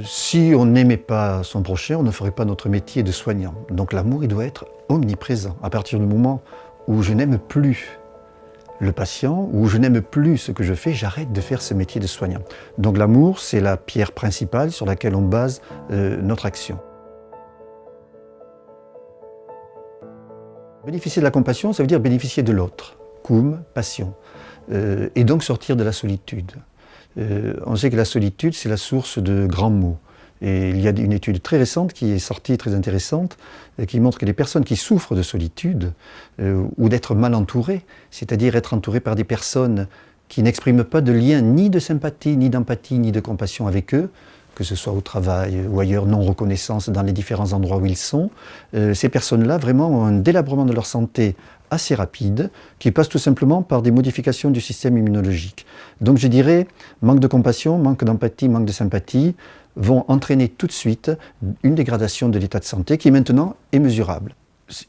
Si on n'aimait pas son prochain, on ne ferait pas notre métier de soignant. Donc l'amour, il doit être omniprésent. À partir du moment où je n'aime plus le patient, où je n'aime plus ce que je fais, j'arrête de faire ce métier de soignant. Donc l'amour, c'est la pierre principale sur laquelle on base notre action. Bénéficier de la compassion, ça veut dire bénéficier de l'autre, cum, passion, et donc sortir de la solitude. On sait que la solitude, c'est la source de grands maux. Et il y a une étude très récente qui est sortie, très intéressante, qui montre que les personnes qui souffrent de solitude ou d'être mal entourées, c'est-à-dire être entourées par des personnes qui n'expriment pas de lien ni de sympathie, ni d'empathie, ni de compassion avec eux, que ce soit au travail ou ailleurs, non-reconnaissance dans les différents endroits où ils sont, ces personnes-là vraiment ont un délabrement de leur santé assez rapide, qui passe tout simplement par des modifications du système immunologique. Donc je dirais, manque de compassion, manque d'empathie, manque de sympathie, vont entraîner tout de suite une dégradation de l'état de santé qui maintenant est mesurable.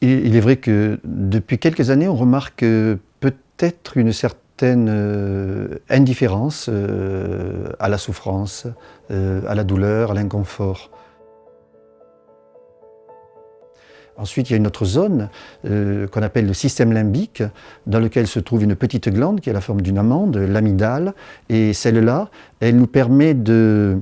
Il est vrai que depuis quelques années, on remarque peut-être une certaine indifférence à la souffrance, à la douleur, à l'inconfort. Ensuite, il y a une autre zone qu'on appelle le système limbique, dans lequel se trouve une petite glande qui a la forme d'une amande, l'amygdale, et celle-là, elle nous permet de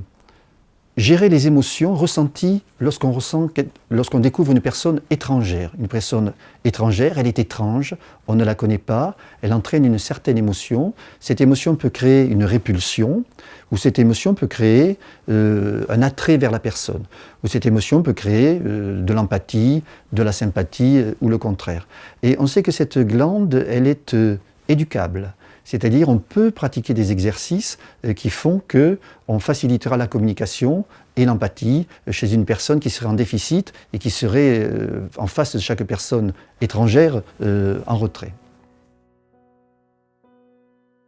gérer les émotions ressenties lorsqu'on découvre une personne étrangère. Une personne étrangère, elle est étrange, on ne la connaît pas, elle entraîne une certaine émotion. Cette émotion peut créer une répulsion, ou cette émotion peut créer un attrait vers la personne, ou cette émotion peut créer de l'empathie, de la sympathie, ou le contraire. Et on sait que cette glande, elle est éducable. C'est-à-dire on peut pratiquer des exercices qui font qu'on facilitera la communication et l'empathie chez une personne qui serait en déficit et qui serait en face de chaque personne étrangère en retrait.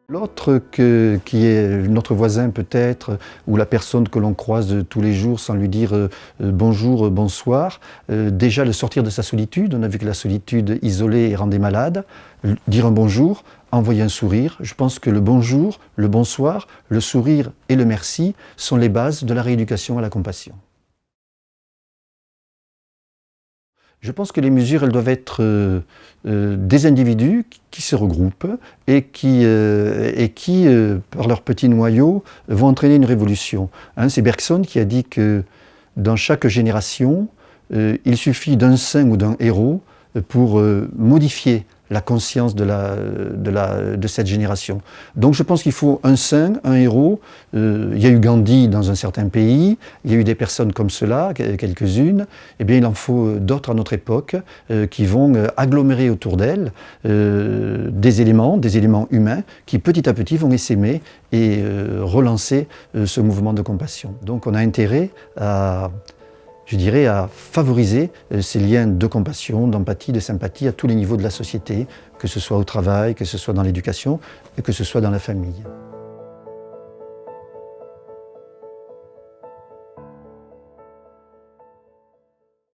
L'autre qui est notre voisin peut-être, ou la personne que l'on croise tous les jours sans lui dire bonjour, bonsoir, déjà le sortir de sa solitude, on a vu que la solitude isolée rendait malade, dire un bonjour, envoyer un sourire. Je pense que le bonjour, le bonsoir, le sourire et le merci sont les bases de la rééducation à la compassion. Je pense que les mesures, elles doivent être des individus qui se regroupent et qui par leur petit noyau, vont entraîner une révolution. C'est Bergson qui a dit que dans chaque génération, il suffit d'un saint ou d'un héros pour modifier la conscience de cette génération. Donc je pense qu'il faut un saint, un héros. Il y a eu Gandhi dans un certain pays, il y a eu des personnes comme cela, quelques-unes. Eh bien il en faut d'autres à notre époque qui vont agglomérer autour d'elles des éléments humains qui petit à petit vont essaimer et relancer ce mouvement de compassion. Donc on a intérêt à favoriser ces liens de compassion, d'empathie, de sympathie à tous les niveaux de la société, que ce soit au travail, que ce soit dans l'éducation et que ce soit dans la famille.